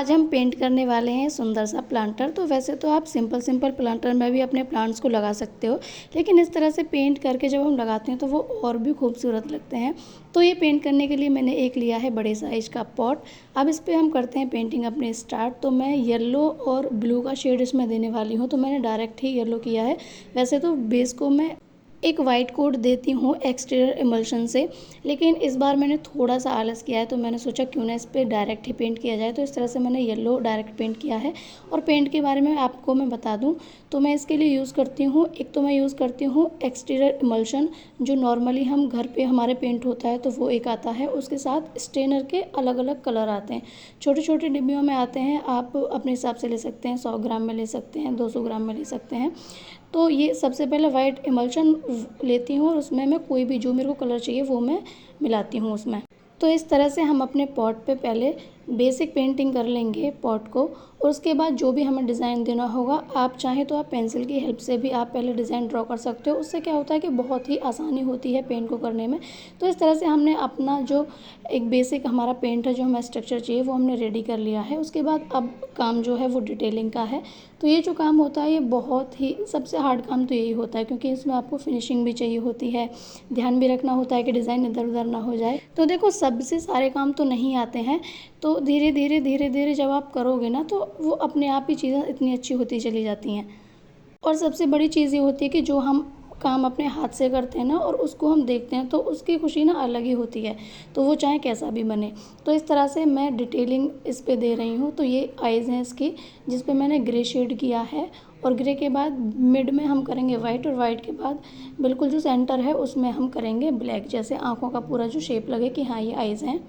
आज हम पेंट करने वाले हैं सुंदर सा प्लांटर। तो वैसे तो आप सिंपल प्लांटर में भी अपने प्लांट्स को लगा सकते हो, लेकिन इस तरह से पेंट करके जब हम लगाते हैं तो वो और भी खूबसूरत लगते हैं। तो ये पेंट करने के लिए मैंने एक लिया है बड़े साइज का पॉट। अब इस पर हम करते हैं पेंटिंग अपने स्टार्ट। तो मैं येलो और ब्लू का शेड इसमें देने वाली हूँ, तो मैंने डायरेक्ट ही येलो किया है। वैसे तो बेस को मैं एक वाइट कोट देती हूँ एक्सटीरियर इमल्शन से, लेकिन इस बार मैंने थोड़ा सा आलस किया है, तो मैंने सोचा क्यों ना इस पर डायरेक्ट ही पेंट किया जाए। तो इस तरह से मैंने येलो डायरेक्ट पेंट किया है। और पेंट के बारे में आपको मैं बता दूँ तो मैं इसके लिए यूज़ करती हूँ, एक तो मैं यूज़ करती हूँ एक्सटीरियर इमल्शन, जो नॉर्मली हम घर पे हमारे पेंट होता है तो वो एक आता है। उसके साथ स्टेनर के अलग अलग कलर आते हैं, छोटे छोटे डिब्बियों में आते हैं। आप अपने हिसाब से ले सकते हैं, 100 ग्राम में ले सकते हैं, 200 ग्राम में ले सकते हैं। तो ये सबसे पहले वाइट इमल्शन लेती हूँ और उसमें मैं कोई भी जो मेरे को कलर चाहिए वो मैं मिलाती हूँ उसमें। तो इस तरह से हम अपने पॉट पे पहले बेसिक पेंटिंग कर लेंगे पॉट को, और उसके बाद जो भी हमें डिज़ाइन देना होगा, आप चाहें तो आप पेंसिल की हेल्प से भी आप पहले डिज़ाइन ड्रॉ कर सकते हो। उससे क्या होता है कि बहुत ही आसानी होती है पेंट को करने में। तो इस तरह से हमने अपना जो एक बेसिक हमारा पेंट है, जो हमें स्ट्रक्चर चाहिए, वो हमने रेडी कर लिया है। उसके बाद अब काम जो है वो डिटेलिंग का है। तो ये जो काम होता है ये बहुत ही सबसे हार्ड काम तो यही होता है, क्योंकि इसमें आपको फिनिशिंग भी चाहिए होती है, ध्यान भी रखना होता है कि डिज़ाइन इधर उधर ना हो जाए। तो देखो, सबसे सारे काम तो नहीं आते हैं, तो धीरे धीरे जब आप करोगे ना तो वो अपने आप ही चीज़ें इतनी अच्छी होती चली जाती हैं। और सबसे बड़ी चीज़ ये होती है कि जो हम काम अपने हाथ से करते हैं ना और उसको हम देखते हैं तो उसकी खुशी ना अलग ही होती है, तो वो चाहे कैसा भी बने। तो इस तरह से मैं डिटेलिंग इस पे दे रही हूँ। तो ये आइज़ हैं इसकी, जिस पे मैंने ग्रे शेड किया है, और ग्रे के बाद मिड में हम करेंगे वाइट, और वाइट के बाद बिल्कुल जो सेंटर है उसमें हम करेंगे ब्लैक, जैसे आँखों का पूरा जो शेप लगे कि हाँ ये आइज़ हैं।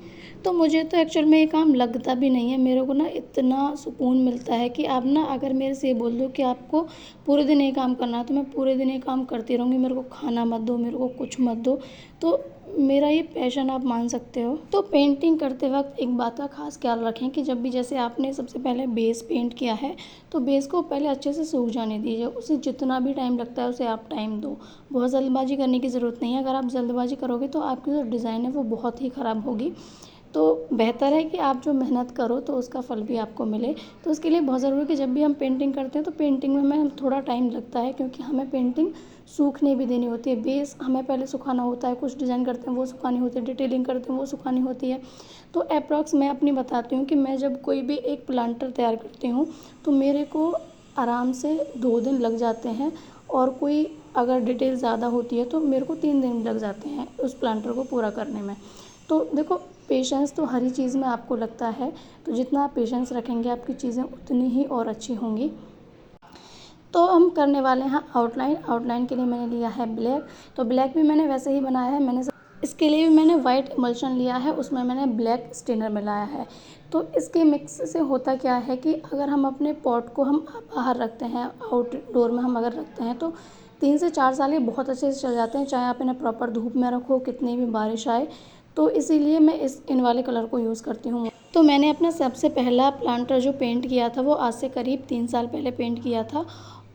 तो मुझे तो एक्चुअल में ये काम लगता भी नहीं है, मेरे को ना इतना सुकून मिलता है कि आप ना अगर मेरे से ये बोल दो कि आपको पूरे दिन ये काम करना है तो मैं पूरे दिन ये काम करती रहूँगी। मेरे को खाना मत दो, मेरे को कुछ मत दो, तो मेरा ये पैशन आप मान सकते हो। तो पेंटिंग करते वक्त एक बात का खास ख्याल रखें कि जब भी जैसे आपने सबसे पहले बेस पेंट किया है तो बेस को पहले अच्छे से सूख जाने दीजिए। उसे जितना भी टाइम लगता है उसे आप टाइम दो, बहुत जल्दबाजी करने की ज़रूरत नहीं है। अगर आप जल्दबाजी करोगे तो आपकी जो डिज़ाइन है वो बहुत ही ख़राब होगी। तो बेहतर है कि आप जो मेहनत करो तो उसका फल भी आपको मिले। तो उसके लिए बहुत ज़रूरी है कि जब भी हम पेंटिंग करते हैं तो पेंटिंग में हमें थोड़ा टाइम लगता है, क्योंकि हमें पेंटिंग सूखने भी देनी होती है। बेस हमें पहले सुखाना होता है, कुछ डिज़ाइन करते हैं वो सुखानी होती है, डिटेलिंग करते हैं वो सुखानी होती है। तो अप्रॉक्स मैं अपनी बताती हूँ कि मैं जब कोई भी एक प्लांटर तैयार करती हूँ तो मेरे को आराम से 2 दिन लग जाते हैं, और कोई अगर डिटेल ज़्यादा होती है तो मेरे को 3 दिन लग जाते हैं उस प्लांटर को पूरा करने में। तो देखो, पेशेंस तो हर ही चीज़ में आपको लगता है, तो जितना आप पेशेंस रखेंगे आपकी चीज़ें उतनी ही और अच्छी होंगी। तो हम करने वाले हैं आउटलाइन। आउटलाइन के लिए मैंने लिया है ब्लैक। तो ब्लैक भी मैंने वैसे ही बनाया है, इसके लिए भी मैंने वाइट इमल्शन लिया है, उसमें मैंने ब्लैक स्टेनर मिलाया है। तो इसके मिक्स से होता क्या है कि अगर हम अपने पॉट को हम बाहर रखते हैं, आउटडोर में हम अगर रखते हैं तो 3 से 4 साल ये बहुत अच्छे से चल जाते हैं, चाहे आप इन्हें प्रॉपर धूप में रखो, कितनी भी बारिश आए। तो इसीलिए मैं इन वाले कलर को यूज़ करती हूँ। तो मैंने अपना सबसे पहला प्लांटर जो पेंट किया था वो आज से करीब 3 साल पहले पेंट किया था,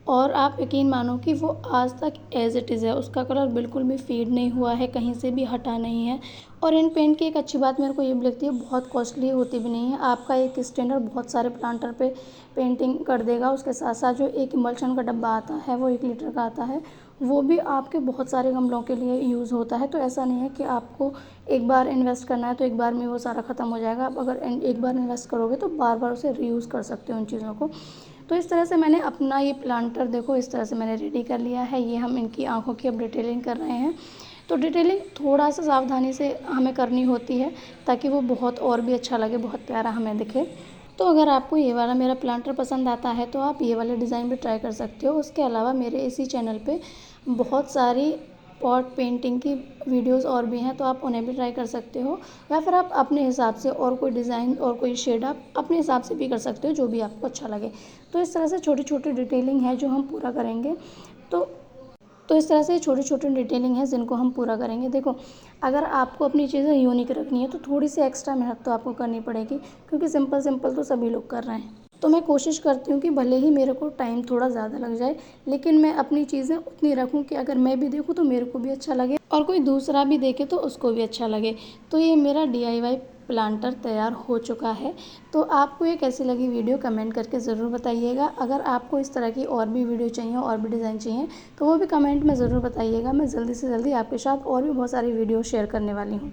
और आप यकीन मानो कि वो आज तक एज़ इट इज़ है। उसका कलर बिल्कुल भी फेड नहीं हुआ है, कहीं से भी हटा नहीं है। और इन पेंट की एक अच्छी बात मेरे को ये भी लगती है, बहुत कॉस्टली होती भी नहीं है। आपका एक स्टैंडर्ड बहुत सारे प्लांटर पे पेंटिंग कर देगा। उसके साथ साथ जो एक इमल्शन का डब्बा आता है वो 1 लीटर का आता है, वो भी आपके बहुत सारे गमलों के लिए यूज़ होता है। तो ऐसा नहीं है कि आपको एक बार इन्वेस्ट करना है तो एक बार में वो सारा ख़त्म हो जाएगा। आप अगर एक बार इन्वेस्ट करोगे तो बार बार उसे रीयूज़ कर सकते हो उन चीज़ों को। तो इस तरह से मैंने अपना ये प्लांटर देखो इस तरह से मैंने रेडी कर लिया है। ये हम इनकी आँखों की अब डिटेलिंग कर रहे हैं। तो डिटेलिंग थोड़ा सा सावधानी से हमें करनी होती है ताकि वो बहुत और भी अच्छा लगे, बहुत प्यारा हमें दिखे। तो अगर आपको ये वाला मेरा प्लांटर पसंद आता है तो आप ये वाले डिज़ाइन भी ट्राई कर सकते हो। उसके अलावा मेरे इसी चैनल पे बहुत सारी पॉट पेंटिंग की वीडियोस और भी हैं, तो आप उन्हें भी ट्राई कर सकते हो, या फिर आप अपने हिसाब से और कोई डिज़ाइन और कोई शेड आप अपने हिसाब से भी कर सकते हो, जो भी आपको अच्छा लगे। तो इस तरह से छोटी छोटी डिटेलिंग है जो हम पूरा करेंगे। तो तो इस तरह से छोटी छोटी डिटेलिंग है जिनको हम पूरा करेंगे। देखो, अगर आपको अपनी चीज़ें यूनिक रखनी है तो थोड़ी सी एक्स्ट्रा मेहनत तो आपको करनी पड़ेगी, क्योंकि सिंपल सिंपल तो सभी लोग कर रहे हैं। तो मैं कोशिश करती हूँ कि भले ही मेरे को टाइम थोड़ा ज़्यादा लग जाए, लेकिन मैं अपनी चीज़ें उतनी रखूँ कि अगर मैं भी देखूँ तो मेरे को भी अच्छा लगे और कोई दूसरा भी देखे तो उसको भी अच्छा लगे। तो ये मेरा DIY प्लांटर तैयार हो चुका है। तो आपको ये कैसी लगी वीडियो कमेंट करके ज़रूर बताइएगा। अगर आपको इस तरह की और भी वीडियो चाहिए और भी डिज़ाइन चाहिए तो वो भी कमेंट में ज़रूर बताइएगा। मैं जल्दी से जल्दी आपके साथ और भी बहुत सारी वीडियो शेयर करने वाली हूँ।